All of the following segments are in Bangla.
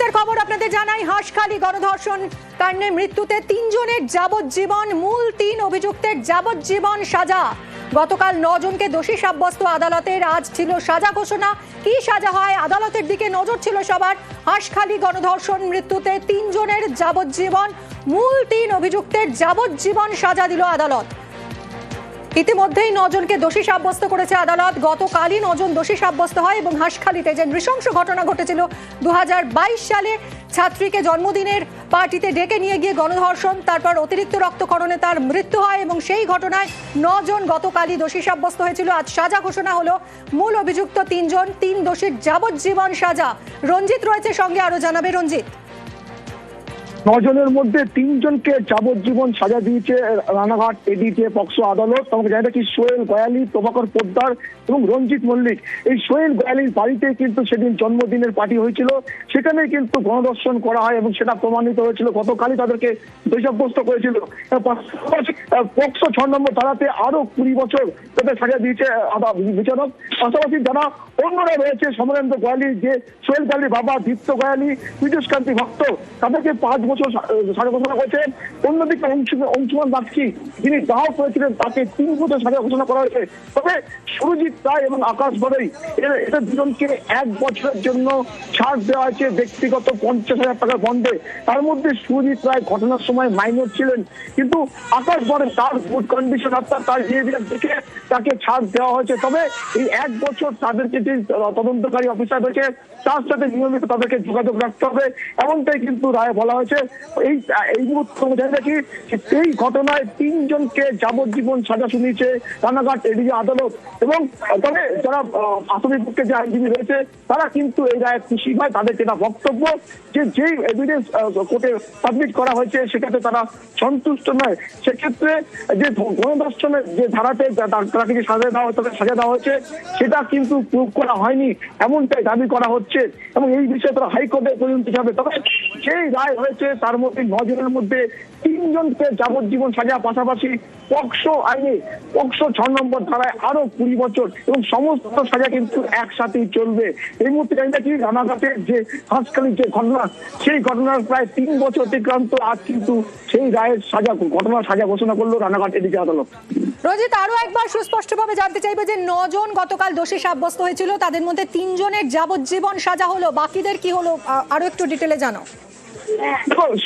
বিশেষের খবর আপনাদের জানাই। হাঁসখালি গণধর্ষণ কাণ্ডে মৃত্যুতে ৩ জনের যাবজ্জীবন, মূল ৩ অভিযুক্তের যাবজ্জীবন সাজা। গতকাল ৯ জনকে দোষী সাব্যস্ত আদালতের, আজ ছিল সাজা ঘোষণা। কি সাজা হয় আদালতের দিকে নজর ছিল সবার। হাঁসখালি গণধর্ষণ মৃত্যুতে ৩ জনের যাবজ্জীবন, মূল ৩ অভিযুক্তের যাবজ্জীবন সাজা দিল আদালত। ইতিমধ্যেই ৯ জনকে দোষী সাব্যস্ত করেছে আদালত। গতকালই ৯ জন দোষী সাব্যস্ত হয় এবং হাঁসখালিতে যে নৃশংস ঘটনা ঘটেছিল ২০২২ সালে ছাত্রীকে জন্মদিনের পার্টিতে ডেকে নিয়ে গিয়ে গণধর্ষণ, তারপর অতিরিক্ত রক্তক্ষরণে তার মৃত্যু হয় এবং সেই ঘটনায় ৯ জন গতকালই দোষী সাব্যস্ত হয়েছিল। আজ সাজা ঘোষণা হলো। মূল অভিযুক্ত ৩ জন, ৩ দোষীর যাবজ্জীবন সাজা। রঞ্জিত রয়েছে সঙ্গে, আরো জানাবে রঞ্জিত। ৯ জনের মধ্যে ৩ জনকে যাবজ্জীবন সাজা দিয়েছে রানাঘাট এডিজে পক্সো আদালত। আমাকে জানা কি সোহেল গয়ালি, প্রভাকর পোদ্দার এবং রঞ্জিত মল্লিক, এই সোহেল গয়ালির বাড়িতে কিন্তু সেদিন জন্মদিনের পার্টি হয়েছিল, সেখানে কিন্তু গণধর্ষণ করা হয় এবং সেটা প্রমাণিত হয়েছিল। গতকালই তাদেরকে দোষী সাব্যস্ত করেছিল। পক্সো ৬ নম্বর ধারাতে আরো ২০ বছর তাদের সাজা দিয়েছে বিচারক। পাশাপাশি যারা অন্যরা রয়েছে, সমরেন্দ্র গয়ালি, যে সোহেল গয়ালির বাবা দীপ্ত গয়ালি, পীযূষকান্তি ভক্ত, তাদেরকে ৫ বছর সাজা ঘোষণা করেছে। অন্যদিকে অংশুমান বাগচি, যিনি দাহ করেছিলেন, তাকে ৩ বছর সাজা ঘোষণা করা হয়েছে। তবে সুরজিৎ রায় এবং আকাশ বড়ই, এদের দুজনকে ১ বছরের জন্য ছাড় দেওয়া হয়েছে ব্যক্তিগত ৫০,০০০ টাকার বন্ডে। তার মধ্যে সুরজিৎ রায় ঘটনার সময় মাইনর ছিলেন, কিন্তু আকাশ বড়ই তার গুড কন্ডিশন অর্থাৎ তার বিহেভিয়ার দেখে তাকে ছাড় দেওয়া হয়েছে। তবে এই ১ বছর তাদেরকে যে তদন্তকারী অফিসার রয়েছে তার সাথে নিয়মিত তাদেরকে যোগাযোগ রাখতে হবে, এমনটাই কিন্তু রায়ে বলা হয়েছে। এই মুহূর্তে জানি নাকি এই ঘটনায় ৩ জনকে যাবজ্জীবন সাজা শুনিয়েছে রানাঘাট এডিজে আদালত। এবং তবে যারা আসামির পক্ষে যে আইনজীবী রয়েছে তারা কিন্তু এই রায়ে খুশি হয়। তাদের যেটা বক্তব্য, যে যেই এভিডেন্স কোর্টে সাবমিট করা হয়েছে সেটাতে তারা সন্তুষ্ট নয়। সেক্ষেত্রে যে গণধর্ষণের যে ধারাতে তাকে যে সাজা দেওয়া হয়েছে, সাজা দেওয়া হয়েছে, সেটা কিন্তু প্রুভ করা হয়নি, এমনটাই দাবি করা হচ্ছে এবং এই বিষয়ে তারা হাইকোর্টে পর্যন্ত যাবে। তবে সেই রায় হয়েছে তার মধ্যে ৯ জনের মধ্যে ৩ জনকে যাবজ্জীবন সাজা, পাশাপাশি পক্সো আইনে পক্সো ৬ নম্বর ধারায় আরো ২০ বছর এবং সমস্ত সাজা কিন্তু একসাথেই চলবে। এই মুহূর্তে জানি নাকি রানাঘাটের যে হাঁসখালির যে ঘটনা, সেই ঘটনার প্রায় ৩ বছর অতিক্রান্ত, আজ কিন্তু সেই রায়ের ঘটনার সাজা ঘোষণা করলো রানাঘাট এডিজে আদালত। রঞ্জিত, আরো একবার সুস্পষ্টভাবে জানতে চাইবে যে ৯ জন গতকাল দোষী সাব্যস্ত হয়েছিল, তাদের মধ্যে ৩ জনের যাবজ্জীবন সাজা হলো, বাকিদের কি হলো আরো একটু ডিটেলে জানো।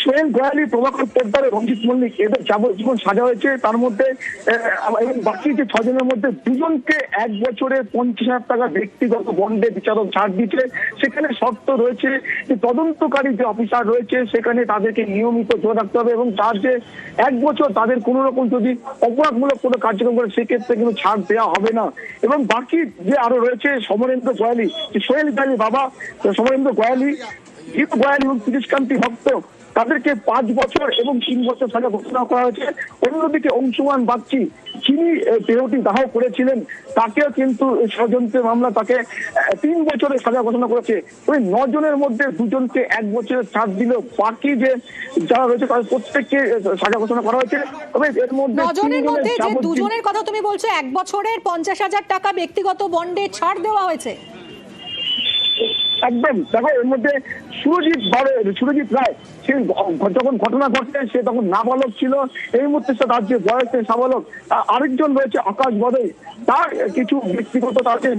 সোহেল গয়ালি, প্রভাকর পোদ্দার, রঞ্জিত মল্লিক, এদের যাবজ্জীবন সাজা হয়েছে। তার মধ্যে এবং বাকি যে ৬ জনের মধ্যে ২ জনকে ১ বছরে ৫০,০০০ টাকা ব্যক্তিগত বন্ডে বিচারক ছাড় দিচ্ছে। সেখানে শর্ত রয়েছে যে তদন্তকারী যে অফিসার রয়েছে সেখানে তাদেরকে নিয়মিত যোগ রাখতে হবে এবং তার যে ১ বছর তাদের কোন রকম যদি অপরাধমূলক কোনো কার্যক্রম করে সেক্ষেত্রে কিন্তু ছাড় দেওয়া হবে না। এবং বাকি যে আরো রয়েছে সমরেন্দ্র গয়ালি, সোহেল গয়ালির বাবা সমরেন্দ্র গয়ালি, দীপ গয়ালি এবং পীযূষকান্তি ভক্ত, তাদেরকে ৫ বছর এবং ৩ বছর সাজা ঘোষণা করা হয়েছে। অন্যদিকে অংশুমান বাগচি, যিনি দেহটি দাহ করেছিলেন, তাকেও কিন্তু ষড়যন্ত্রের মামলা, তাকে ৩ বছরের সাজা ঘোষণা করেছে। ওই ৯ জনের মধ্যে ২ জনকে ১ বছরের ছাড় দিল, বাকি যে যারা রয়েছে তাদের প্রত্যেককে সাজা ঘোষণা করা হয়েছে। তবে এর মধ্যে ৯ জনের মধ্যে যে ২ জনের কথা তুমি বলছো, ১ বছরের ৫০,০০০ টাকা ব্যক্তিগত বন্ডে ছাড় দেওয়া হয়েছে। একদম, দেখো এর মধ্যে সুরজিৎ রায়, সে যখন ঘটনা ঘটছে সে তখন নাবালক ছিল, এই মুহূর্তে সে তার যে বয়সে সাবালক। আরেকজন রয়েছে আকাশ বড়ই, তার কিছু ব্যক্তিগত তার যে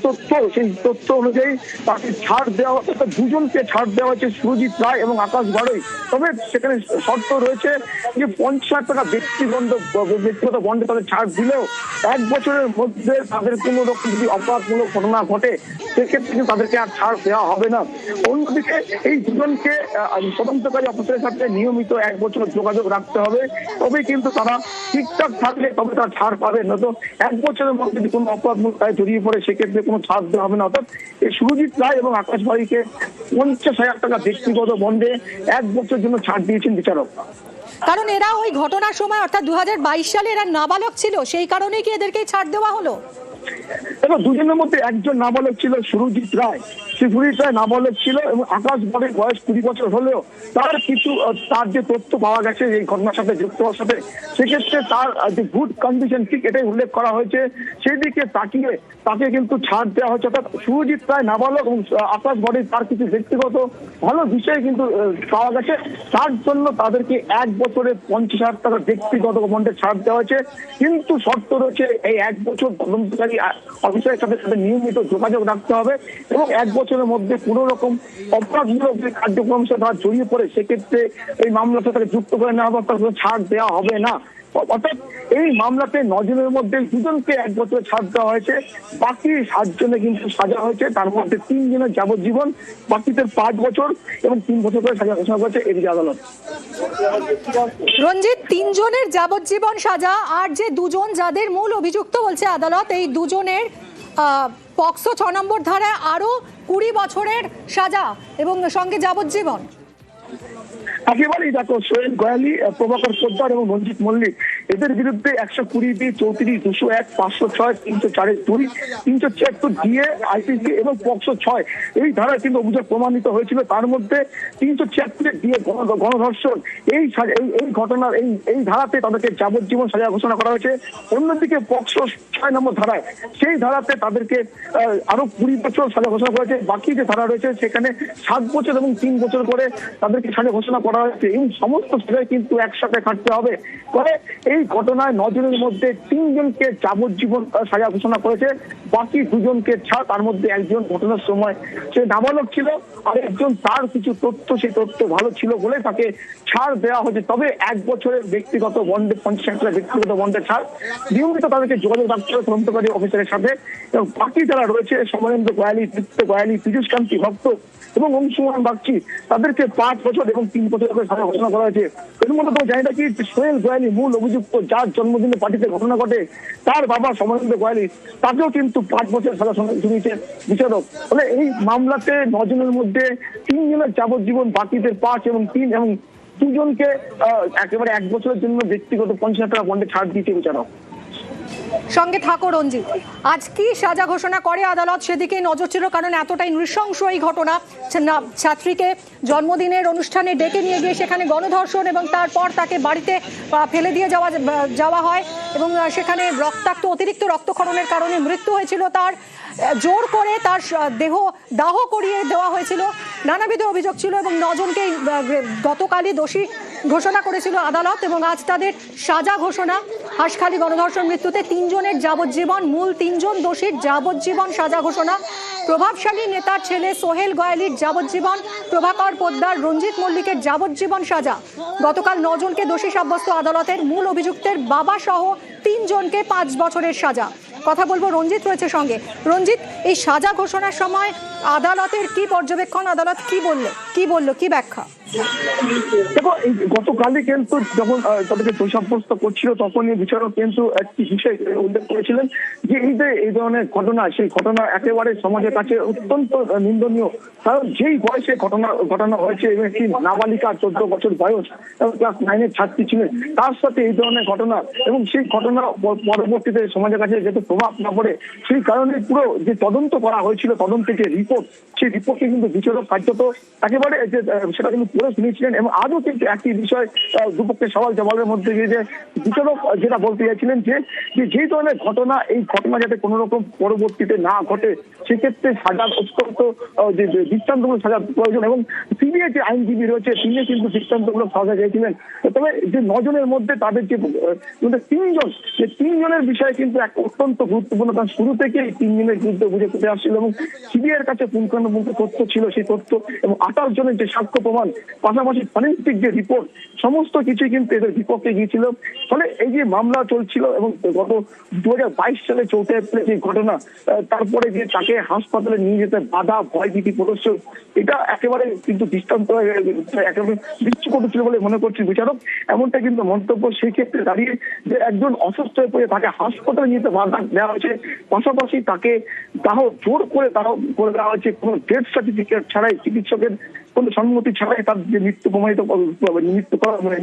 তথ্য, সেই তথ্য অনুযায়ী তাকে ছাড় দেওয়া হচ্ছে। ২ জনকে ছাড় দেওয়া হয়েছে, সুরজিৎ রায় এবং আকাশ বড়ই। তবে সেখানে শর্ত রয়েছে যে ৫০,০০০ টাকা ব্যক্তিগত বন্ডে তাদের ছাড় দিলেও ১ বছরের মধ্যে তাদের কোনো রকম যদি অপরাধমূলক ঘটনা ঘটে সেক্ষেত্রে কিন্তু তাদেরকে আর ছাড় দেওয়া হবে না। অন্যদিকে এই ২ জনকে তদন্তকারী অফিসারের সাথে নিয়মিত ১ বছর যোগাযোগ রাখতে হবে, তবে কিন্তু তারা ঠিকঠাক থাকলে তবে তারা ছাড় পাবে। নয়তো ১ বছরের মধ্যে যদি কোনো অপরাধমূলক কাজে জড়িয়ে পড়ে সেক্ষেত্রে কোনো ছাড় দেওয়া হবে না। অর্থাৎ এই সুরজিৎ রায় এবং আকাশ বাড়িকে ৫০,০০০ টাকা ব্যক্তিগত বন্ডে ১ বছরের জন্য ছাড় দিয়েছেন বিচারক। কারণ এরা ওই ঘটনার সময় অর্থাৎ ২০২২ সালে এরা নাবালক ছিল, সেই কারণেই কি এদেরকে ছাড় দেওয়া হলো? এবং দুজনের মধ্যে একজন নাবালক ছিল সুরজিৎ রায়। সেই সুরজিৎ রায় নাবালক ছিল এবং আকাশ বরের বয়স 20 বছর হলেও তার কিছু তার যে তথ্য পাওয়া গেছে এই ঘটনার সাথে যুক্ত হওয়ার সাথে, সেক্ষেত্রে তার যে গুড কন্ডিশন ঠিক এটাই উল্লেখ করা হয়েছে। সেই দিকে তাকিয়ে তাকে কিন্তু ছাড় দেওয়া হচ্ছে। অর্থাৎ সুরজিৎ রায় নাবালক এবং আকাশ বরের তার কিছু ব্যক্তিগত ভালো বিষয় কিন্তু পাওয়া গেছে, তার জন্য তাদেরকে 1 বছরে 50,000 টাকা ব্যক্তিগত বন্ডে ছাড় দেওয়া হয়েছে। কিন্তু শর্ত রয়েছে এই 1 বছর তদন্তকারী অফিসারের সাথে নিয়মিত যোগাযোগ রাখতে হবে এবং 1 বছরের মধ্যে কোনো রকম অপরাধমূলক যে কার্যক্রম সে তারা জড়িয়ে পড়ে সেক্ষেত্রে এই মামলার সাথে যুক্ত করে নেওয়া হবে, তার ছাড় দেওয়া হবে না। অর্থাৎ এই মামলাতে 9 জনের মধ্যে 2 জনকে 1 বছরে ছাড় দেওয়া হয়েছে, বাকি 7 জনে কিন্তু সাজা হয়েছে। তার মধ্যে 3 জনের যাবজ্জীবন, বাকিদের 5 বছর এবং 3 বছর করে সাজা ঘোষণা করেছে এদিকে আদালত। রঞ্জিত, 3 জনের যাবজ্জীবন সাজা, আর যে 2 জন যাদের মূল অভিযুক্ত বলছে আদালত, এই 2 জনের পক্সো 6 নম্বর ধারায় আরো 20 বছরের সাজা এবং সঙ্গে যাবজ্জীবন। একেবারেই দেখো, সোহেল গয়ালি, প্রভাকর পোদ্দার এবং রঞ্জিত মল্লিক এদের বিরুদ্ধে 120B, 34, 201, 506, 304-2, 376 ডিএ, আইপিসি এবং পক্সো 6 এই ধারায় কিন্তু অভিযোগ প্রমাণিত হয়েছিল। তার মধ্যে 376 ডিএ গণধর্ষণ এই ঘটনার এই ধারাতে তাদেরকে যাবজ্জীবন সাজা ঘোষণা করা হয়েছে। অন্যদিকে পক্সো 6 নম্বর ধারায়, সেই ধারাতে তাদেরকে আরো 20 বছর সাজা ঘোষণা করা হয়েছে। বাকি যে ধারা রয়েছে সেখানে 7 বছর এবং 3 বছর করে তাদেরকে সাজা ঘোষণা করা হয়েছে। এই সমস্ত সাজায় কিন্তু একসাথে খাটতে হবে। ফলে এই ঘটনায় 9 জনের মধ্যে 3 জনকে যাবজ্জীবন সাজা ঘোষণা করেছে, বাকি 2 জনকে ছাড়। তার মধ্যে একজন ঘটনার সময় সে নাবালক ছিল, আর একজন তার কিছু তথ্য, সেই তথ্য ভালো ছিল বলে তাকে ছাড় দেওয়া হয়েছে। তবে 1 বছরের ব্যক্তিগত বন্ডে 50,000 টাকা ব্যক্তিগত বন্ডে ছাড়, নিয়মিত তাদেরকে যোগাযোগ রাখতে হবে তদন্তকারী অফিসারের সাথে। এবং বাকি যারা রয়েছে সমরেন্দ্র গয়ালি, দীপ্ত গয়ালি, পীযুষ কান্তি ভক্ত এবং অংশুমান বাগচি, তাদেরকে 5 বছর এবং 3 বছর করে সাজা ঘোষণা করা হয়েছে। এর মধ্যে তো জানি না কি সোহেল গয়ালি মূল অভিযুক্ত, যার জন্মদিনে পার্টিতে ঘটনা ঘটে, তার বাবা সমরেন্দ্র গয়ালি, তাকেও কিন্তু 5 বছর সাজা শুনিয়েছে বিচারক। ফলে এই মামলাতে 9 জনের মধ্যে 3 জনের যাবজ্জীবন, বাকিদের 5 এবং 3 এবং 2 জনকে একেবারে 1 বছরের জন্য ব্যক্তিগত 50,000 টাকা বন্ডে ছাড় দিয়েছে বিচারক। সঙ্গে থাকো রঞ্জিত। আজ কি সাজা ঘোষণা করে আদালত সেদিকে নজর ছিল, কারণ এতটাই নৃশংস এই ঘটনা। ছাত্রীকে জন্মদিনের অনুষ্ঠানে ডেকে নিয়ে গিয়ে সেখানে গণধর্ষণ এবং তারপর তাকে বাড়িতে ফেলে দিয়ে যাওয়া হয় এবং সেখানে অতিরিক্ত রক্তক্ষরণের কারণে মৃত্যু হয়েছিল তার। জোর করে তার দেহ দাহ করিয়ে দেওয়া হয়েছিল, নানাবিধ অভিযোগ ছিল এবং 9 জনকে গতকালই দোষী ঘোষণা করেছিল আদালত এবং আজ তাদের সাজা ঘোষণা। হাঁসখালি গণধর্ষণ মৃত্যুতে 3 জনের যাবজ্জীবন, মূল 3 জন দোষীর যাবজ্জীবন সাজা ঘোষণা। প্রভাবশালী নেতার ছেলে সোহেল গয়ালির যাবজ্জীবন, প্রভাকর পোদ্দার, রঞ্জিত মল্লিকের যাবজ্জীবন সাজা। গতকাল 9 জনকে দোষী সাব্যস্ত আদালতের, মূল অভিযুক্তের বাবা সহ 3 জনকে 5 বছরের সাজা। কথা বলবো, রঞ্জিত রয়েছে সঙ্গে। রঞ্জিত, এই সাজা ঘোষণার সময় আদালতের কি পর্যবেক্ষণ, আদালত কি বললো, কি ব্যাখ্যা? দেখো, এই গতকালই কিন্তু যখন তাদেরকে দোষী সাব্যস্ত করছিল তখনই বিচারক কিন্তু একটি বিষয় উল্লেখ করেছিলেন যে এই ধরনের ঘটনা, সেই ঘটনা একেবারে সমাজের কাছে অত্যন্ত নিন্দনীয়। কারণ যেই বয়সে ঘটনা হয়েছে এবং একটি নাবালিকা 14 বছর বয়স এবং ক্লাস 9-এর ছাত্রী ছিলেন, তার সাথে এই ধরনের ঘটনা এবং সেই ঘটনা পরবর্তীতে সমাজের কাছে যাতে প্রভাব না পড়ে সেই কারণে পুরো যে তদন্ত করা হয়েছিল, তদন্তের যে রিপোর্ট, সেই রিপোর্টকে কিন্তু বিচারক কার্যত একেবারে সেটা কিন্তু পড়ে শুনিয়েছিলেন। এবং আজও কিন্তু একটি বিষয় দুপক্ষের সওয়াল জবাবের মধ্যে গিয়ে যে বিচারক যেটা বলতে চাইছিলেন যে যেই ধরনের ঘটনা, এই ঘটনা যাতে কোনো রকম পরবর্তীতে না ঘটে সেক্ষেত্রে সাজার অত্যন্ত যে দৃষ্টান্তমূলক সাজা প্রয়োজন। এবং সিবিআই যে আইনজীবী রয়েছে তিনি কিন্তু দৃষ্টান্তমূলক সাজা চেয়েছিলেন। তবে যে 9 জনের মধ্যে তাদের যে 3 জনের বিষয় কিন্তু এক অত্যন্ত গুরুত্বপূর্ণ, কারণ শুরু থেকে এই 3 জনের বিরুদ্ধে অভিযোগ উঠে আসছিল এবং সিবিআই এর কাছে পুঙ্খানুপুঙ্খ তথ্য ছিল, সেই তথ্য এবং 28 জনের যে সাক্ষ্য প্রমাণ, পাশাপাশি ফরেনসিক যে রিপোর্ট, সমস্ত কিছুই কিন্তু এদের বিপক্ষে গিয়েছিল। ফলে এই যে মামলা চলছিল এবং গত 2022 সালে 4 এপ্রিল যে ঘটনা, তারপরে যে তাকে হাসপাতালে নিয়ে যেতে বাধা, ভয়ভীতি প্রদর্শন, এটা একেবারে কিন্তু দৃষ্টান্ত একেবারে দৃষ্টিকটু ছিল বলে মনে করছি বিচারক। এমনটা কিন্তু মন্তব্য সেই ক্ষেত্রে দাঁড়িয়ে যে একজন অসুস্থ হয়ে পড়ে তাকে হাসপাতালে নিতে বাধা দেওয়া হয়েছে, পাশাপাশি তাকে জোর করে করে দেওয়া হয়েছে কোনো ডেথ সার্টিফিকেট ছাড়াই চিকিৎসকের কোনো সম্মতি ছাড়াই তার যে মৃত্যু প্রমাণিত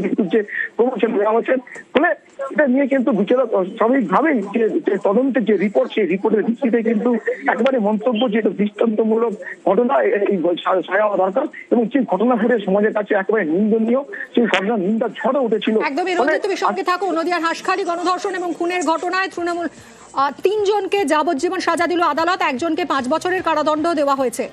মৃত্যুর যে প্রমাণ দেওয়া হয়েছে। ফলে এটা নিয়ে কিন্তু বিচারক স্বাভাবিকভাবেই যে তদন্তের যে রিপোর্ট, সেই রিপোর্টের ভিত্তিতে কিন্তু একেবারে মন্তব্য যে এটা দৃষ্টান্তমূলক ঘটনা এই সাজা হওয়া দরকার, এবং যে ঘটনা ঘটে সমাজের কাছে একেবারে নিন্দনীয়, সেই ঘটনার নিন্দা ঝড় উঠেছিল। একদমই রঞ্জিত, তুমি সঙ্গে থাকো। নদিয়ার হাঁসখালি গণধর্ষণ এবং খুনের ঘটনায় তৃণমূল 3 জনকে যাবজ্জীবন সাজা দিল আদালত, একজনকে 5 বছরের কারাদণ্ড দেওয়া হয়েছে।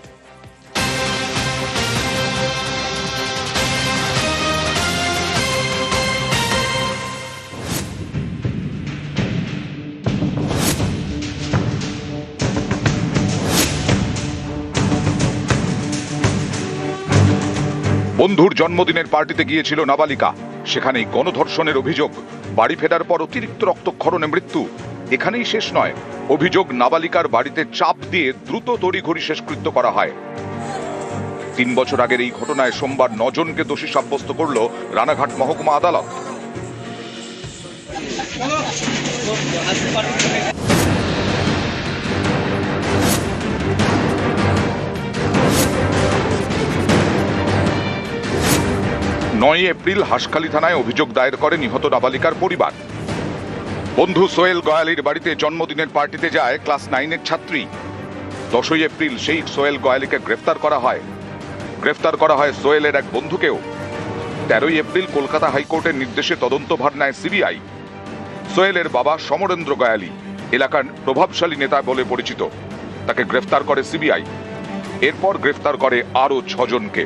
বন্ধুর জন্মদিনের পার্টিতে গিয়েছিল নাবালিকা, সেখানেই গণধর্ষণের অভিযোগ। বাড়ি ফেরার পর অতিরিক্ত রক্তক্ষরণে মৃত্যু। এখানেই শেষ নয়, অভিযোগ নাবালিকার বাড়িতে চাপ দিয়ে দ্রুত তড়িঘড়ি শেষকৃত্য করা হয়। 3 বছর আগের এই ঘটনায় সোমবার 9 জনকে দোষী সাব্যস্ত করল রানাঘাট মহকুমা আদালত। নয় এপ্রিল হাঁসখালি থানায় অভিযোগ দায়ের করে নিহত নাবালিকার পরিবার। বন্ধু সোহেল গয়ালির বাড়িতে জন্মদিনের পার্টিতে যায় ক্লাস 9-এর ছাত্রী। 10 এপ্রিল সেই সোহেল গয়ালিকে গ্রেফতার করা হয়। গ্রেফতার করা হয় সোহেলের এক বন্ধুকেও। 13 এপ্রিল কলকাতা হাইকোর্টের নির্দেশে তদন্তভার নেয় সিবিআই। সোহেলের বাবা সমরেন্দ্র গয়ালি এলাকার প্রভাবশালী নেতা বলে পরিচিত, তাকে গ্রেফতার করে সিবিআই। এরপর গ্রেফতার করে আরো 6 জনকে।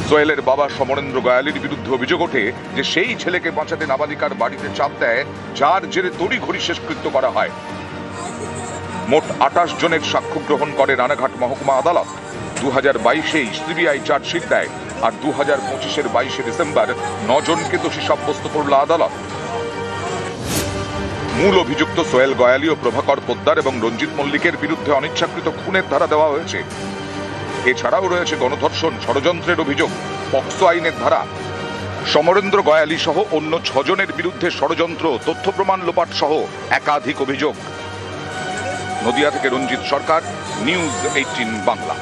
সোহেলের বাবা সমরেন্দ্র গয়ালির বিরুদ্ধে অভিযোগ ওঠে যে সেই ছেলেকে বাঁচাতে নাবালিকার বাড়িতে চাপ দেয়, যার জেরে তড়িঘড়ি শেষকৃত্য করা হয়। মোট 28 জনের সাক্ষ্য গ্রহণ করে রানাঘাট মহকুমা আদালত। 2022-এই সিবিআই চার্জশিট দেয়, আর 2025-এর 22 ডিসেম্বর 9 জনকে দোষী সাব্যস্ত করল আদালত। মূল অভিযুক্ত সোহেল গয়ালি ও প্রভাকর পোদ্দার এবং রঞ্জিত মল্লিকের বিরুদ্ধে অনিচ্ছাকৃত খুনের ধারা দেওয়া হয়েছে। এছাড়াও রয়েছে গণধর্ষণ, ষড়যন্ত্রের অভিযোগ, পক্সো আইনের ধারা। সমরেন্দ্র গয়ালি সহ অন্য 6 জনের বিরুদ্ধে ষড়যন্ত্র, তথ্য প্রমাণ লোপাট সহ একাধিক অভিযোগ। নদিয়া থেকে রঞ্জিত সরকার, নিউজ 18 বাংলা।